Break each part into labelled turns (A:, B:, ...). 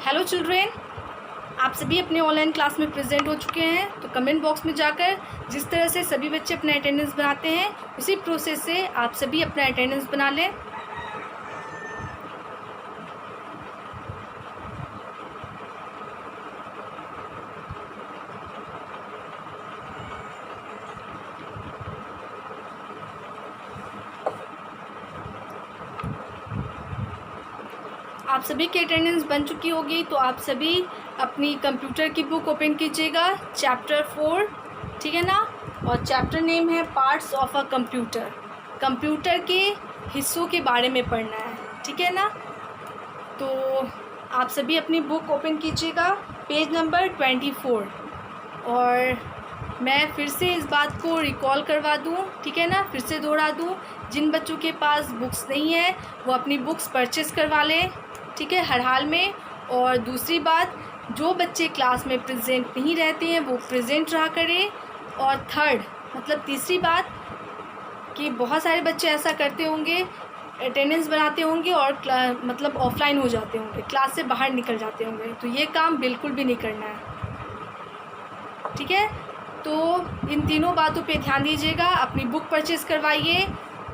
A: Hello children, आप सभी अपने ऑनलाइन क्लास में प्रेजेंट हो चुके हैं। तो कमेंट बॉक्स में जाकर जिस तरह से सभी बच्चे अपना अटेंडेंस बनाते हैं उसी प्रोसेस से आप सभी अपना अटेंडेंस बना लें। आप सभी की अटेंडेंस बन चुकी होगी, तो आप सभी अपनी कंप्यूटर की बुक ओपन कीजिएगा, चैप्टर 4, ठीक है ना। और चैप्टर नेम है parts of a computer. Computer के हिस्सों के बारे में पढ़ना है, ठीक है ना। तो आप सभी अपनी बुक ओपन कीजिएगा, पेज नंबर 24। और मैं फिर से इस बात को रिकॉल करवा दूं, ठीक है ना, फिर से दोहरा दूं, जिन बच्चों के पास बुक्स नहीं है वो अपनी बुक्स परचेज़ करवा लें, ठीक है, हर हाल में। और दूसरी बात, जो बच्चे क्लास में प्रेजेंट नहीं रहते हैं वो प्रेजेंट रहा करें। और थर्ड मतलब तीसरी बात कि बहुत सारे बच्चे ऐसा करते होंगे, अटेंडेंस बनाते होंगे और मतलब ऑफलाइन हो जाते होंगे, क्लास से बाहर निकल जाते होंगे। तो ये काम बिल्कुल भी नहीं करना है, ठीक है। तो इन तीनों बातों पे ध्यान दीजिएगा। अपनी बुक परचेज़ करवाइए,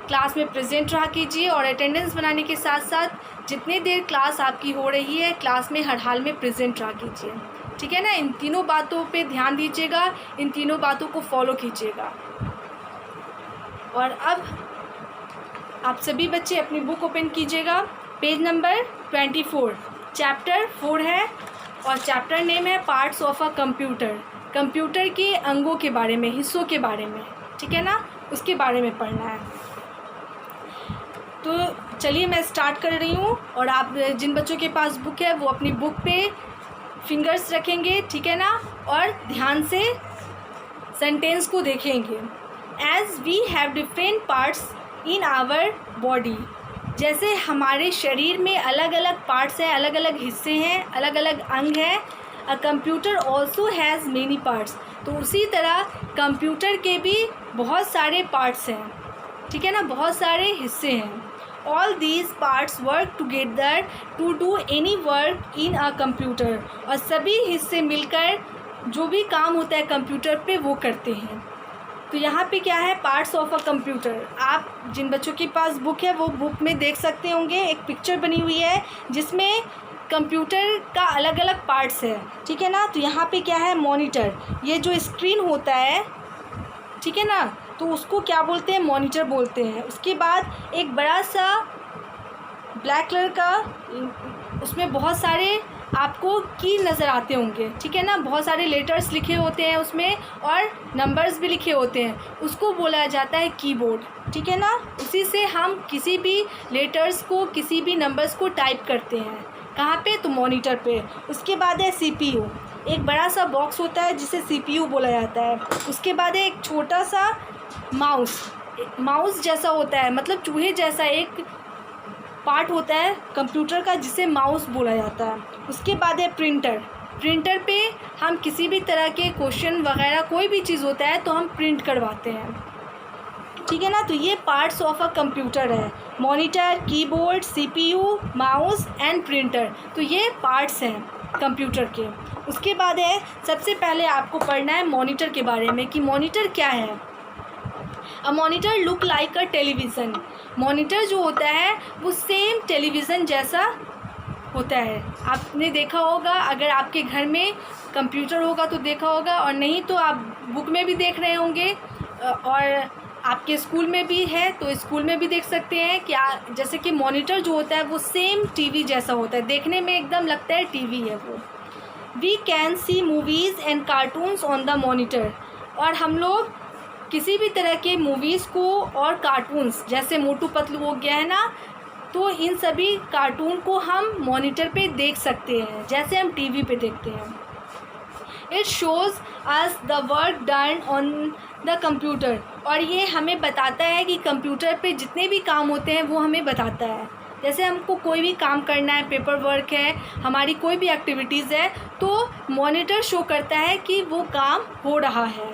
A: क्लास में प्रेजेंट रहा कीजिए और अटेंडेंस बनाने के साथ साथ जितनी देर क्लास आपकी हो रही है क्लास में हर हाल में प्रेजेंट रहा कीजिए, ठीक है ना। इन तीनों बातों पे ध्यान दीजिएगा, इन तीनों बातों को फॉलो कीजिएगा। और अब आप सभी बच्चे अपनी बुक ओपन कीजिएगा, पेज नंबर 24, चैप्टर 4 है और चैप्टर नेम है parts of a computer. Computer के अंगों के बारे में, हिस्सों के बारे में, ठीक है ना, उसके बारे में पढ़ना है। तो चलिए मैं स्टार्ट कर रही हूँ। और आप जिन बच्चों के पास बुक है वो अपनी बुक पे फिंगर्स रखेंगे, ठीक है ना, और ध्यान से सेंटेंस को देखेंगे। As we have different parts in our body, जैसे हमारे शरीर में अलग अलग पार्ट्स हैं, अलग अलग हिस्से हैं, अलग अलग अंग हैं। A computer also has many parts, तो उसी तरह कंप्यूटर के भी बहुत सारे पार्ट्स हैं, ठीक है ना, बहुत सारे हिस्से हैं। All these parts work together to do any work in a computer, और सभी हिस्से मिलकर जो भी काम होता है कंप्यूटर पे वो करते हैं। तो यहाँ पे क्या है, पार्ट्स ऑफ अ कंप्यूटर। आप जिन बच्चों के पास बुक है वो बुक में देख सकते होंगे, एक पिक्चर बनी हुई है जिसमें कंप्यूटर का अलग अलग पार्ट्स है, ठीक है ना। तो यहाँ पे क्या है, मॉनिटर, ये जो स्क्रीन होता है, ठीक है ना, तो उसको क्या बोलते हैं, मॉनिटर बोलते हैं। उसके बाद एक बड़ा सा ब्लैक कलर का, उसमें बहुत सारे आपको की नज़र आते होंगे, ठीक है ना, बहुत सारे लेटर्स लिखे होते हैं उसमें और नंबर्स भी लिखे होते हैं, उसको बोला जाता है कीबोर्ड, ठीक है ना। उसी से हम किसी भी लेटर्स को, किसी भी नंबर्स को टाइप करते हैं। कहाँ पे, तो मॉनिटर पे। उसके बाद है सीपीयू, एक बड़ा सा बॉक्स होता है जिसे सीपीयू बोला जाता है। उसके बाद है एक छोटा सा माउस जैसा होता है, मतलब चूहे जैसा एक पार्ट होता है कंप्यूटर का जिसे माउस बोला जाता है। उसके बाद है प्रिंटर पे हम किसी भी तरह के क्वेश्चन वगैरह कोई भी चीज़ होता है तो हम प्रिंट करवाते हैं, ठीक है ना। तो ये पार्ट्स ऑफ अ कंप्यूटर है, monitor, keyboard, CPU, mouse and printer. तो ये पार्ट्स हैं कंप्यूटर के। उसके बाद है, सबसे पहले आपको पढ़ना है मॉनिटर के बारे में कि मॉनिटर क्या है। A monitor look like a television, monitor जो होता है वो सेम टेलीविज़न जैसा होता है। आपने देखा होगा, अगर आपके घर में कंप्यूटर होगा तो देखा होगा, और नहीं तो आप बुक में भी देख रहे होंगे, और आपके स्कूल में भी है तो स्कूल में भी देख सकते हैं कि जैसे कि मॉनिटर जो होता है वो सेम टीवी जैसा होता है, देखने में एकदम लगता है टीवी है वो। We can see movies and cartoons on the monitor, और हम लोग किसी भी तरह के मूवीज़ को और कार्टून्स, जैसे मोटू पतलू हो गया है ना, तो इन सभी कार्टून को हम मॉनिटर पे देख सकते हैं जैसे हम टीवी पे देखते हैं। It shows us the work done on the computer, और ये हमें बताता है कि कंप्यूटर पे जितने भी काम होते हैं वो हमें बताता है। जैसे हमको कोई भी काम करना है, पेपर वर्क है, हमारी कोई भी एक्टिविटीज़ है, तो मॉनिटर शो करता है कि वो काम हो रहा है,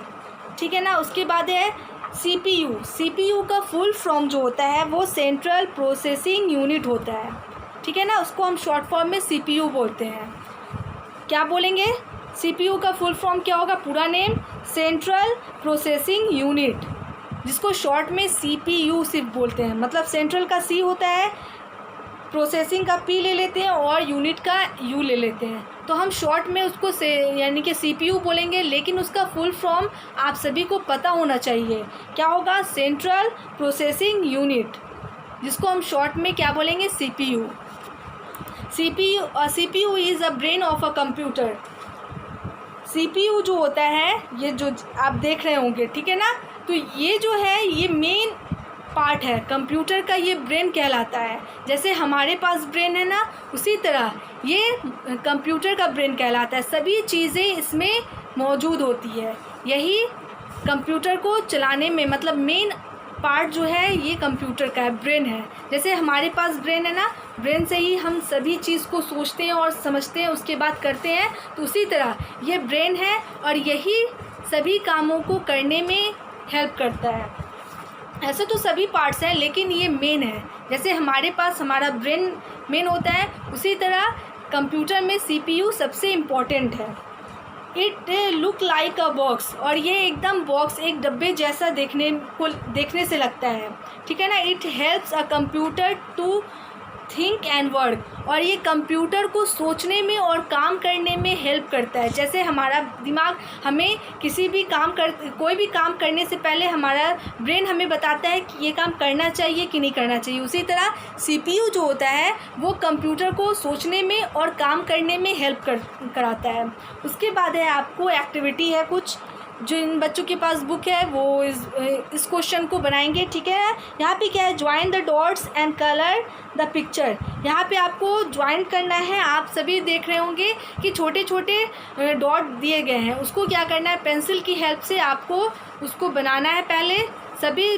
A: ठीक है ना। उसके बाद है सीपीयू का फुल फॉर्म जो होता है वो सेंट्रल प्रोसेसिंग यूनिट होता है, ठीक है ना, उसको हम शॉर्ट फॉर्म में सीपीयू बोलते हैं। क्या बोलेंगे? सीपीयू का फुल फॉर्म क्या होगा? पूरा नेम सेंट्रल प्रोसेसिंग यूनिट, जिसको शॉर्ट में सीपीयू सिर्फ बोलते हैं। मतलब सेंट्रल का सी होता है, प्रोसेसिंग का पी ले लेते हैं और यूनिट का यू ले लेते हैं, तो हम शॉर्ट में उसको यानी कि सीपीयू बोलेंगे। लेकिन उसका फुल फॉर्म आप सभी को पता होना चाहिए, क्या होगा? सेंट्रल प्रोसेसिंग यूनिट, जिसको हम शॉर्ट में क्या बोलेंगे? CPU. CPU is a brain of a computer. CPU जो होता है, ये जो आप देख रहे होंगे, ठीक है ना, तो ये जो है ये मेन पार्ट है कंप्यूटर का, ये ब्रेन कहलाता है। जैसे हमारे पास ब्रेन है ना, उसी तरह ये कंप्यूटर का ब्रेन कहलाता है। सभी चीज़ें इसमें मौजूद होती है। यही कंप्यूटर को चलाने में मतलब मेन पार्ट जो है ये कंप्यूटर का है, ब्रेन है। जैसे हमारे पास ब्रेन है ना, ब्रेन से ही हम सभी चीज़ को सोचते हैं और समझते हैं, उसके बाद करते हैं, तो उसी तरह ये ब्रेन है और यही सभी कामों को करने में हेल्प करता है। ऐसे तो सभी पार्ट्स हैं, लेकिन ये मेन है। जैसे हमारे पास हमारा ब्रेन मेन होता है, उसी तरह कंप्यूटर में सीपीयू सबसे इम्पॉर्टेंट है। It look like a box, और ये एकदम बॉक्स, एक डब्बे जैसा देखने से लगता है, ठीक है ना। It helps a computer to think and work, और ये कंप्यूटर को सोचने में और काम करने में हेल्प करता है। जैसे हमारा दिमाग हमें कोई भी काम करने से पहले हमारा ब्रेन हमें बताता है कि ये काम करना चाहिए कि नहीं करना चाहिए, उसी तरह सीपीयू जो होता है वो कंप्यूटर को सोचने में और काम करने में हेल्प कराता है। उसके बाद है आपको एक्टिविटी है कुछ, जो इन बच्चों के पास बुक है वो इस क्वेश्चन को बनाएंगे, ठीक है। यहाँ पे क्या है? Join the dots and colour the picture. यहाँ पे आपको ज्वाइन करना है। आप सभी देख रहे होंगे कि छोटे छोटे डॉट दिए गए हैं, उसको क्या करना है? पेंसिल की हेल्प से आपको उसको बनाना है। पहले सभी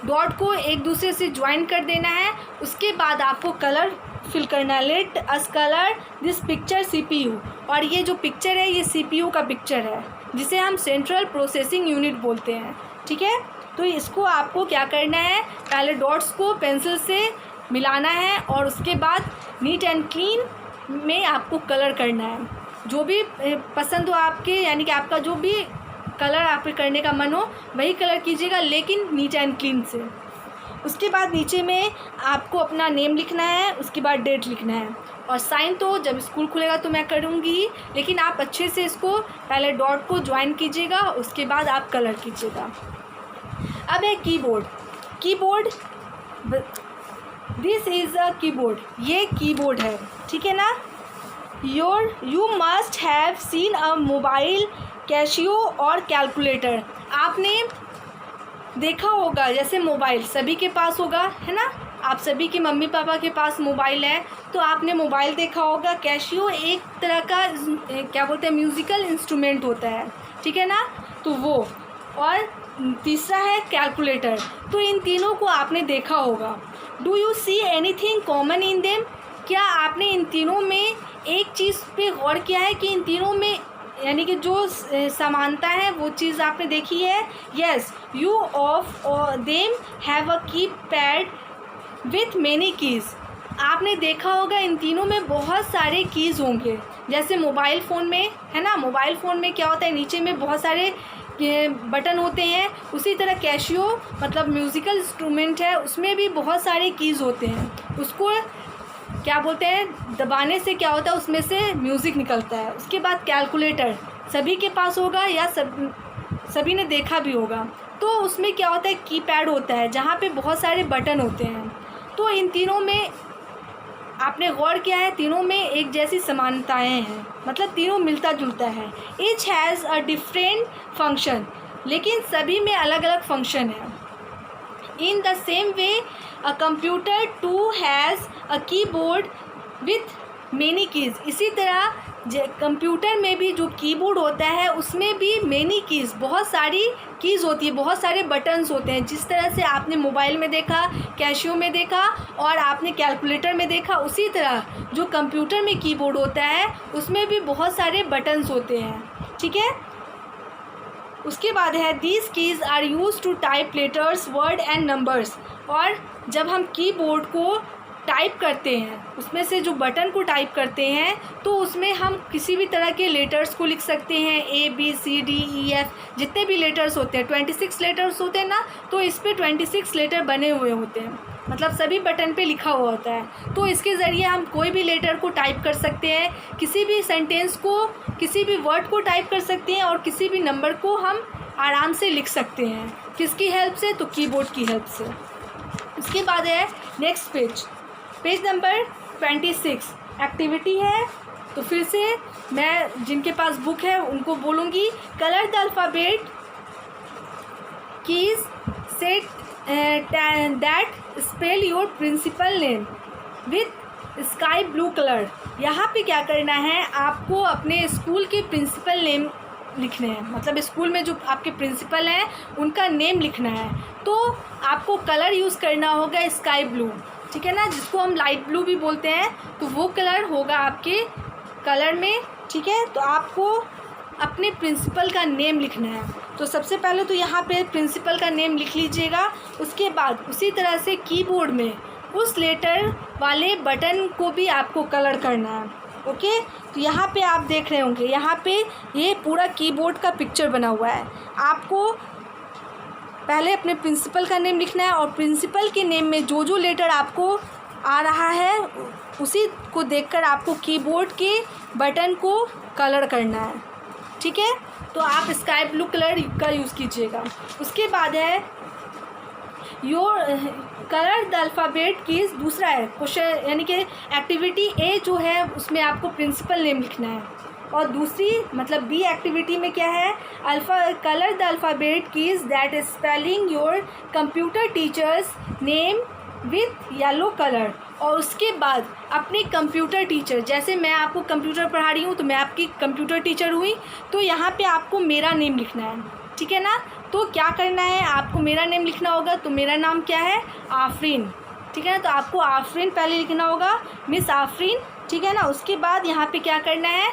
A: डॉट को एक दूसरे से ज्वाइन कर देना है, उसके बाद आपको कलर फिल करना है। Let us colour this picture CPU, और ये जो पिक्चर है ये सीपीयू का पिक्चर है, जिसे हम सेंट्रल प्रोसेसिंग यूनिट बोलते हैं, ठीक है। तो इसको आपको क्या करना है? पहले डॉट्स को पेंसिल से मिलाना है और उसके बाद नीट एंड क्लीन में आपको कलर करना है। जो भी पसंद हो आपके, यानी कि आपका जो भी कलर आपके करने का मन हो वही कलर कीजिएगा, लेकिन नीट एंड क्लीन से। उसके बाद नीचे में आपको अपना नेम लिखना है, उसके बाद डेट लिखना है, और साइन तो जब स्कूल खुलेगा तो मैं करूँगी, लेकिन आप अच्छे से इसको पहले डॉट को ज्वाइन कीजिएगा, उसके बाद आप कलर कीजिएगा। अब है keyboard. Keyboard, this is a keyboard, ये कीबोर्ड है, ठीक है ना। You must have seen a mobile, cashew और कैलकुलेटर। आपने देखा होगा, जैसे मोबाइल सभी के पास होगा, है ना। आप सभी के मम्मी पापा के पास मोबाइल है, तो आपने मोबाइल देखा होगा। कैशियो एक तरह का क्या बोलते हैं, म्यूज़िकल इंस्ट्रूमेंट होता है, ठीक है ना, तो वो। और तीसरा है कैलकुलेटर। तो इन तीनों को आपने देखा होगा। Do you see anything common in them? क्या आपने इन तीनों में एक चीज़ पे गौर किया है कि इन तीनों में यानी कि जो समानता है वो चीज़ आपने देखी है? Yes, you of them have a keypad with many keys. आपने देखा होगा इन तीनों में बहुत सारे कीज़ होंगे। जैसे मोबाइल फ़ोन में है ना, मोबाइल फ़ोन में क्या होता है, नीचे में बहुत सारे बटन होते हैं। उसी तरह कैशियो मतलब म्यूज़िकल इंस्ट्रूमेंट है, उसमें भी बहुत सारे कीज़ होते हैं। उसको क्या बोलते हैं, दबाने से क्या होता है, उसमें से म्यूज़िक निकलता है। उसके बाद कैलकुलेटर सभी के पास होगा या सभी ने देखा भी होगा। तो उसमें क्या होता है, कीपैड होता है जहाँ पे बहुत सारे बटन होते हैं। तो इन तीनों में आपने गौर किया है, तीनों में एक जैसी समानताएं हैं, मतलब तीनों मिलता जुलता है। Each has a different function, लेकिन सभी में अलग अलग फंक्शन है। In the same way a computer too has a keyboard with many keys. इसी तरह कंप्यूटर में भी जो कीबोर्ड होता है उसमें भी मैनी कीज़, बहुत सारी कीज़ होती है, बहुत सारे बटन्स होते हैं। जिस तरह से आपने मोबाइल में देखा, कैशियो में देखा और आपने कैलकुलेटर में देखा, उसी तरह जो कंप्यूटर में कीबोर्ड होता है उसमें भी बहुत सारे बटन्स होते हैं, ठीक है। उसके बाद है these keys are use to type letters, word and numbers. और जब हम कीबोर्ड को टाइप करते हैं, उसमें से जो बटन को टाइप करते हैं तो उसमें हम किसी भी तरह के लेटर्स को लिख सकते हैं, ABCDEF जितने भी लेटर्स होते हैं, 26 लेटर्स होते हैं ना, तो इस पर 26 लेटर बने हुए होते हैं, मतलब सभी बटन पे लिखा हुआ होता है। तो इसके ज़रिए हम कोई भी लेटर को टाइप कर सकते हैं, किसी भी सेंटेंस को, किसी भी वर्ड को टाइप कर सकते हैं और किसी भी नंबर को हम आराम से लिख सकते हैं। किसकी हेल्प से? तो कीबोर्ड की हेल्प से। उसके बाद है नेक्स्ट पेज नंबर 26 एक्टिविटी है। तो फिर से मैं जिनके पास बुक है उनको बोलूँगी, colour the alphabet keys set that spell your principal name with sky blue colour. यहाँ पे क्या करना है, आपको अपने स्कूल के प्रिंसिपल नेम लिखने हैं, मतलब स्कूल में जो आपके प्रिंसिपल हैं उनका नेम लिखना है। तो आपको कलर यूज़ करना होगा स्काई ब्लू, ठीक है ना, जिसको हम लाइट ब्लू भी बोलते हैं, तो वो कलर होगा आपके कलर में, ठीक है। तो आपको अपने प्रिंसिपल का नेम लिखना है। तो सबसे पहले तो यहाँ पे प्रिंसिपल का नेम लिख लीजिएगा। उसके बाद उसी तरह से कीबोर्ड में उस लेटर वाले बटन को भी आपको कलर करना है, ओके। तो यहाँ पे आप देख रहे होंगे, यहाँ पे ये पूरा कीबोर्ड का पिक्चर बना हुआ है। आपको पहले अपने प्रिंसिपल का नेम लिखना है और प्रिंसिपल के नेम में जो जो लेटर आपको आ रहा है उसी को देखकर आपको कीबोर्ड के बटन को कलर करना है, ठीक है। तो आप स्काई ब्लू कलर का यूज़ कीजिएगा। उसके बाद है your colour the alphabet keys, दूसरा है क्वेश्चन, यानी कि एक्टिविटी ए जो है उसमें आपको प्रिंसिपल नेम लिखना है। और दूसरी मतलब बी एक्टिविटी में क्या है, colour the alphabet keys that spelling your computer teachers name with yellow colour. और उसके बाद अपने कंप्यूटर टीचर, जैसे मैं आपको कंप्यूटर पढ़ा रही हूँ तो मैं आपकी कंप्यूटर टीचर हुई, तो यहाँ पे आपको मेरा नेम लिखना है, ठीक है ना। तो क्या करना है, आपको मेरा नेम लिखना होगा। तो मेरा नाम क्या है, आफरीन, ठीक है ना। तो आपको आफरीन पहले लिखना होगा, मिस आफरीन, ठीक है ना। उसके बाद यहाँ पे क्या करना है,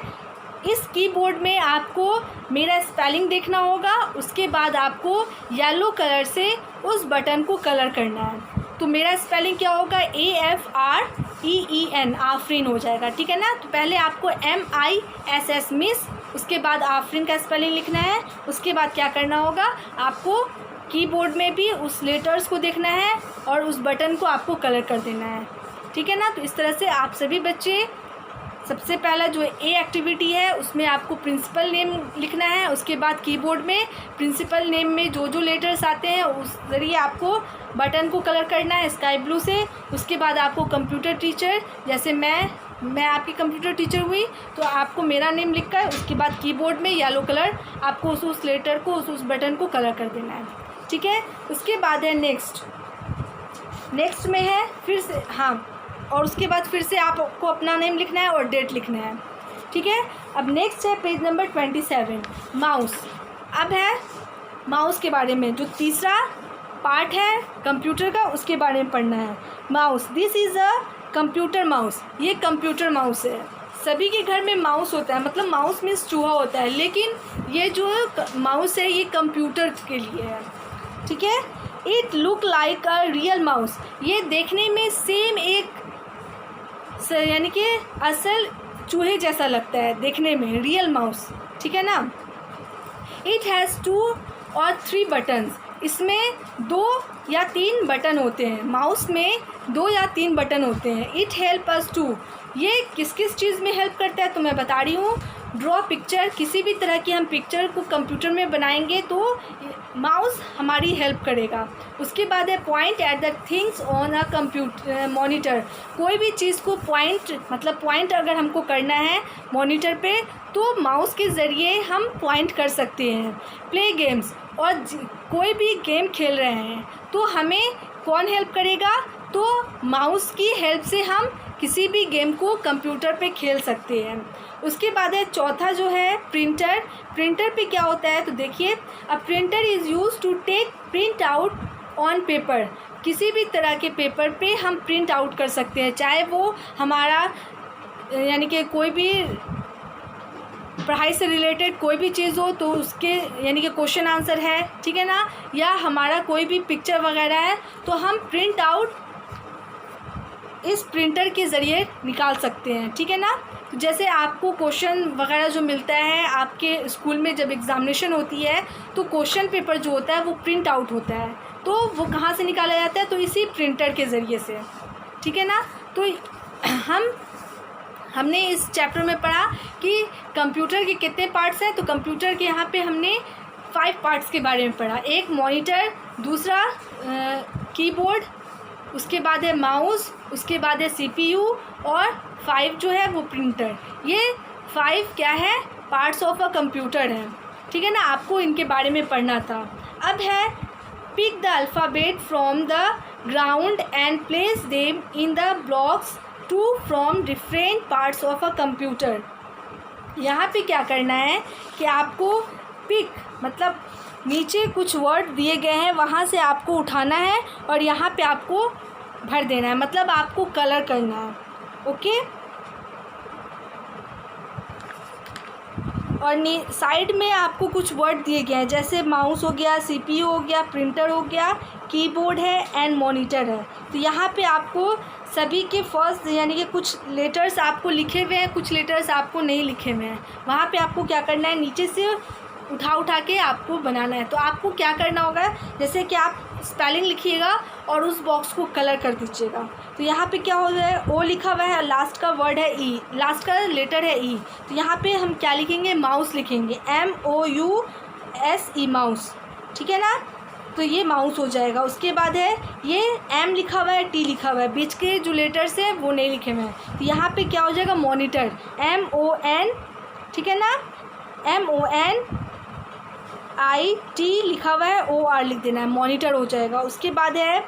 A: इस कीबोर्ड में आपको मेरा स्पेलिंग देखना होगा। उसके बाद आपको येलो कलर से उस बटन को कलर करना है। तो मेरा स्पेलिंग क्या होगा, AFREEN, आफरीन हो जाएगा, ठीक है ना। तो पहले आपको MISS मिस, उसके बाद आफरीन का स्पेलिंग लिखना है। उसके बाद क्या करना होगा, आपको कीबोर्ड में भी उस लेटर्स को देखना है और उस बटन को आपको कलर कर देना है, ठीक है ना। तो इस तरह से आप सभी बच्चे, सबसे पहला जो ए एक्टिविटी है उसमें आपको प्रिंसिपल नेम लिखना है। उसके बाद कीबोर्ड में प्रिंसिपल नेम में जो जो लेटर्स आते हैं उस ज़रिए आपको बटन को कलर करना है स्काई ब्लू से। उसके बाद आपको कंप्यूटर टीचर, जैसे मैं आपकी कंप्यूटर टीचर हुई तो आपको मेरा नेम लिखकर उसके बाद कीबोर्ड में येलो कलर आपको उस लेटर को उस बटन को कलर कर देना है, ठीक है। उसके बाद है नेक्स्ट में है फिर से, हाँ, और उसके बाद फिर से आपको अपना नेम लिखना है और डेट लिखना है, ठीक है। अब नेक्स्ट है पेज नंबर 27 माउस। अब है माउस के बारे में, जो तीसरा पार्ट है कंप्यूटर का उसके बारे में पढ़ना है। Mouse, this is a computer mouse, ये कंप्यूटर माउस है। सभी के घर में माउस होता है, मतलब माउस मीन्स चूहा होता है, लेकिन ये जो माउस है ये कंप्यूटर के लिए है, ठीक है। It look like a real mouse, ये देखने में सेम एक यानी कि असल चूहे जैसा लगता है देखने में, रियल माउस, ठीक है ना। इट हैज़ 2 और 3 बटन्स, इसमें 2 या 3 बटन होते हैं, माउस में 2 या 3 बटन होते हैं। इट हेल्प अस टू, ये किस किस चीज़ में हेल्प करता है तो मैं बता रही हूँ। ड्रॉ पिक्चर, किसी भी तरह की हम पिक्चर को कंप्यूटर में बनाएंगे तो माउस हमारी हेल्प करेगा। उसके बाद है point at the things on a computer monitor, कोई भी चीज़ को पॉइंट अगर हमको करना है मॉनिटर पे तो माउस के ज़रिए हम पॉइंट कर सकते हैं। प्ले गेम्स, और कोई भी गेम खेल रहे हैं तो हमें कौन हेल्प करेगा, तो माउस की हेल्प से हम किसी भी गेम को कंप्यूटर पे खेल सकते हैं। उसके बाद है चौथा जो है प्रिंटर। प्रिंटर पे क्या होता है तो देखिए, a printer is use to take print out on paper, किसी भी तरह के पेपर पे हम प्रिंट आउट कर सकते हैं, चाहे वो हमारा यानी कि कोई भी पढ़ाई से रिलेटेड कोई भी चीज़ हो तो उसके यानी कि क्वेश्चन आंसर है, ठीक है ना, या हमारा कोई भी पिक्चर वगैरह है तो हम प्रिंट आउट इस प्रिंटर के ज़रिए निकाल सकते हैं, ठीक है ना। तो जैसे आपको क्वेश्चन वगैरह जो मिलता है आपके स्कूल में जब एग्ज़ामिनेशन होती है तो क्वेश्चन पेपर जो होता है वो प्रिंट आउट होता है, तो वो कहाँ से निकाला जाता है, तो इसी प्रिंटर के ज़रिए से, ठीक है ना। तो हमने इस चैप्टर में पढ़ा कि कंप्यूटर के कितने पार्ट्स हैं। तो कंप्यूटर के यहाँ पे हमने 5 पार्ट्स के बारे में पढ़ा। एक मॉनिटर, दूसरा कीबोर्ड, उसके बाद है माउस, उसके बाद है सीपीयू, और 5 जो है वो प्रिंटर। ये 5 क्या है, पार्ट्स ऑफ अ कंप्यूटर है, ठीक है ना। आपको इनके बारे में पढ़ना था। अब है pick the alphabet from the ground and place them in the blocks to from different parts of a computer. यहाँ पे क्या करना है कि आपको पिक मतलब नीचे कुछ वर्ड दिए गए हैं, वहाँ से आपको उठाना है और यहाँ पे आपको भर देना है, मतलब आपको कलर करना है, ओके। और साइड में आपको कुछ वर्ड दिए गए हैं, जैसे माउस हो गया, सीपीयू हो गया, प्रिंटर हो गया, कीबोर्ड है एंड मॉनिटर है। तो यहाँ पे आपको सभी के फर्स्ट यानी कि कुछ लेटर्स आपको लिखे हुए हैं, कुछ लेटर्स आपको नहीं लिखे हुए हैं। वहाँ पे आपको क्या करना है, नीचे से उठा के आपको बनाना है। तो आपको क्या करना होगा, जैसे कि आप स्पेलिंग लिखिएगा और उस बॉक्स को कलर कर दीजिएगा। तो यहाँ पे क्या हो रहा है, ओ लिखा हुआ है, लास्ट का वर्ड है ई, लास्ट का लेटर है ई। तो यहाँ पे हम क्या लिखेंगे, माउस लिखेंगे, MOUSE, माउस, ठीक है ना। तो ये माउस हो जाएगा। उसके बाद है ये एम लिखा हुआ है, टी लिखा हुआ है, बीच के जो लेटर्स है वो नहीं लिखे हुए हैं। तो यहाँ पे क्या हो जाएगा, मॉनिटर, MON, ठीक है ना, MONIT लिखा हुआ है, OR लिख देना है, मॉनिटर हो जाएगा। उसके बाद है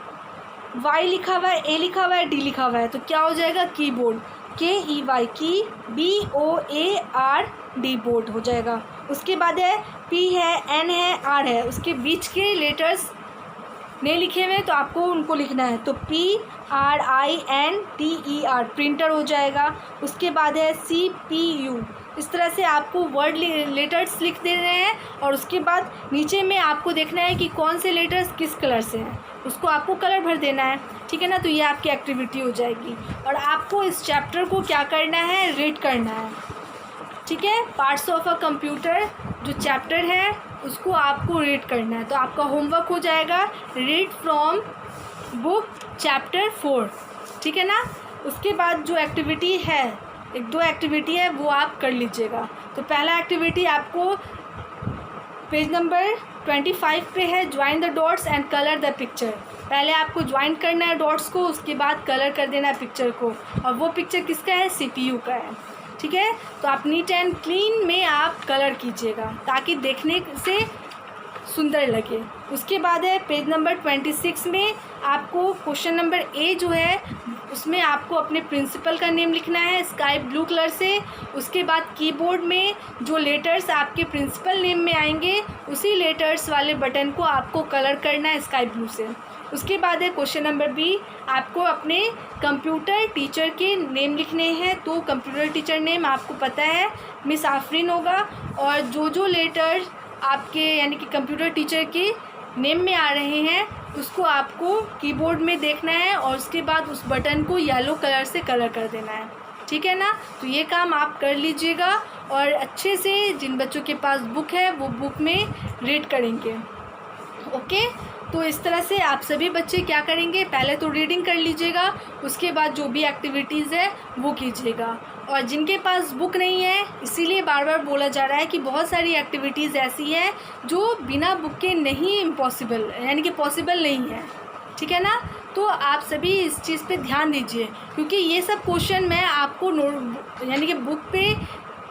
A: Y लिखा हुआ है, A लिखा हुआ है, D लिखा हुआ है, तो क्या हो जाएगा, कीबोर्ड, KEY, की, BOARD, बोर्ड हो जाएगा। उसके बाद है P है, N है, R है, उसके बीच के लेटर्स नहीं लिखे हुए तो आपको उनको लिखना है, तो PRINTER, प्रिंटर हो जाएगा। उसके बाद है CPU। इस तरह से आपको वर्ड लेटर्स लिख दे रहे हैं और उसके बाद नीचे में आपको देखना है कि कौन से लेटर्स किस कलर से हैं, उसको आपको कलर भर देना है, ठीक है ना। तो ये आपकी एक्टिविटी हो जाएगी और आपको इस चैप्टर को क्या करना है, रीड करना है, ठीक है। पार्ट्स ऑफ अ कंप्यूटर जो चैप्टर है उसको आपको रीड करना है। तो आपका होमवर्क हो जाएगा रीड फ्रॉम बुक चैप्टर 4, ठीक है ना। उसके बाद जो एक्टिविटी है, 1-2 एक्टिविटी है वो आप कर लीजिएगा। तो पहला एक्टिविटी आपको पेज नंबर 25 पे है, join the dots and colour the picture. पहले आपको ज्वाइन करना है डॉट्स को, उसके बाद कलर कर देना है पिक्चर को, और वो पिक्चर किसका है, CPU का है, ठीक है। तो आप नीट एंड क्लीन में आप कलर कीजिएगा ताकि देखने से सुंदर लगे। उसके बाद है पेज नंबर 26 में आपको क्वेश्चन नंबर A जो है उसमें आपको अपने प्रिंसिपल का नेम लिखना है स्काई ब्लू कलर से। उसके बाद कीबोर्ड में जो लेटर्स आपके प्रिंसिपल नेम में आएंगे उसी लेटर्स वाले बटन को आपको कलर करना है स्काई ब्लू से। उसके बाद है क्वेश्चन नंबर B, आपको अपने कंप्यूटर टीचर के नेम लिखने हैं। तो कंप्यूटर टीचर नेम आपको पता है मिस आफरीन होगा, और जो लेटर आपके यानी कि कंप्यूटर टीचर के नेम में आ रहे हैं उसको आपको कीबोर्ड में देखना है और उसके बाद उस बटन को येलो कलर से कलर कर देना है, ठीक है ना। तो ये काम आप कर लीजिएगा और अच्छे से जिन बच्चों के पास बुक है वो बुक में रीड करेंगे, ओके। तो इस तरह से आप सभी बच्चे क्या करेंगे, पहले तो रीडिंग कर लीजिएगा, उसके बाद जो भी एक्टिविटीज़ है वो कीजिएगा। और जिनके पास बुक नहीं है इसीलिए बार बार बोला जा रहा है कि बहुत सारी एक्टिविटीज़ ऐसी हैं जो बिना बुक के नहीं इम्पॉसिबल यानी कि पॉसिबल नहीं है, ठीक है ना। तो आप सभी इस चीज़ पे ध्यान दीजिए क्योंकि ये सब क्वेश्चन मैं आपको यानी कि बुक पे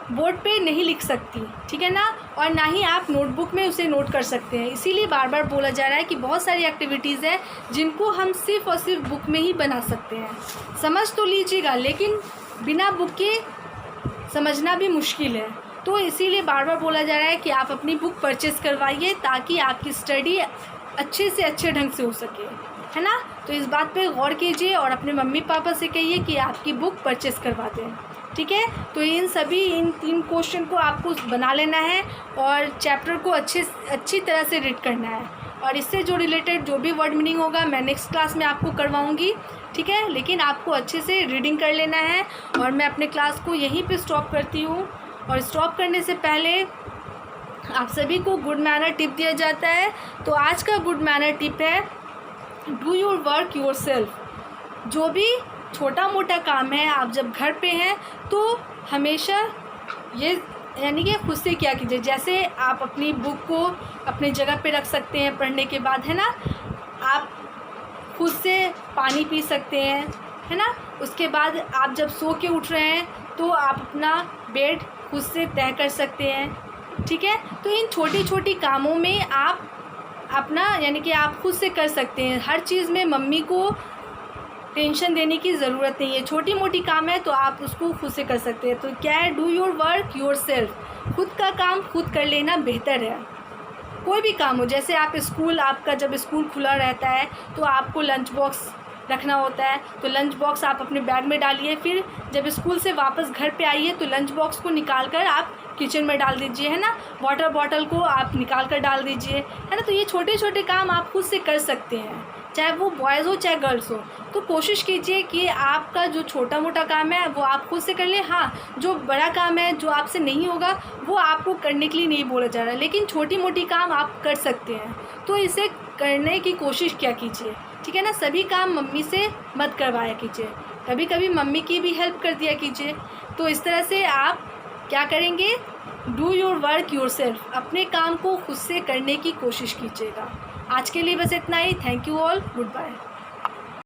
A: बोर्ड पे नहीं लिख सकती, ठीक है ना, और ना ही आप नोटबुक में उसे नोट कर सकते हैं। इसीलिए बार बार बोला जा रहा है कि बहुत सारी एक्टिविटीज़ हैं जिनको हम सिर्फ़ और सिर्फ बुक में ही बना सकते हैं। समझ तो लीजिएगा लेकिन बिना बुक के समझना भी मुश्किल है। तो इसीलिए बार बार बोला जा रहा है कि आप अपनी बुक परचेज़ करवाइए ताकि आपकी स्टडी अच्छे से अच्छे ढंग से हो सके, है ना। तो इस बात पे गौर कीजिए और अपने मम्मी पापा से कहिए कि आपकी बुक परचेज़ करवा दें, ठीक है। तो इन 3 क्वेश्चन को आपको बना लेना है और चैप्टर को अच्छी तरह से रीड करना है और इससे जो रिलेटेड जो भी वर्ड मीनिंग होगा मैं नेक्स्ट क्लास में आपको करवाऊँगी, ठीक है। लेकिन आपको अच्छे से रीडिंग कर लेना है। और मैं अपने क्लास को यहीं पे स्टॉप करती हूँ। और स्टॉप करने से पहले आप सभी को गुड मैनर टिप दिया जाता है। तो आज का गुड मैनर टिप है, डू योर वर्क योरसेल्फ। जो भी छोटा मोटा काम है आप जब घर पे हैं तो हमेशा ये यानी कि खुद से क्या कीजिए। जैसे आप अपनी बुक को अपनी जगह पे रख सकते हैं पढ़ने के बाद, है ना। आप खुद से पानी पी सकते हैं, है ना। उसके बाद आप जब सो के उठ रहे हैं तो आप अपना बेड खुद से तय कर सकते हैं, ठीक है। तो इन छोटी छोटी कामों में आप अपना यानी कि आप खुद से कर सकते हैं। हर चीज़ में मम्मी को टेंशन देने की ज़रूरत नहीं है। छोटी मोटी काम है तो आप उसको खुद से कर सकते हैं। तो क्या है, डू योर वर्क योरसेल्फ। खुद का काम खुद कर लेना बेहतर है। कोई भी काम हो, जैसे आप स्कूल, आपका जब स्कूल खुला रहता है तो आपको लंच बॉक्स रखना होता है, तो लंच बॉक्स आप अपने बैग में डालिए। फिर जब स्कूल से वापस घर पे आइए तो लंच बॉक्स को निकाल कर आप किचन में डाल दीजिए, है ना। वाटर बॉटल को आप निकाल कर डाल दीजिए, है ना। तो ये छोटे छोटे काम आप खुद से कर सकते हैं, चाहे वो बॉयज़ हो चाहे गर्ल्स हो। तो कोशिश कीजिए कि आपका जो छोटा मोटा काम है वो आप खुद से कर लें। हाँ, जो बड़ा काम है जो आपसे नहीं होगा वो आपको करने के लिए नहीं बोला जा रहा, लेकिन छोटी मोटी काम आप कर सकते हैं। तो इसे करने की कोशिश क्या कीजिए, ठीक है ना। सभी काम मम्मी से मत करवाया कीजिए, कभी कभी मम्मी की भी हेल्प कर दिया कीजिए। तो इस तरह से आप क्या करेंगे, डू योर वर्क योरसेल्फ। अपने काम को खुद से करने की कोशिश कीजिएगा। आज के लिए बस इतना ही। Thank you all, good bye.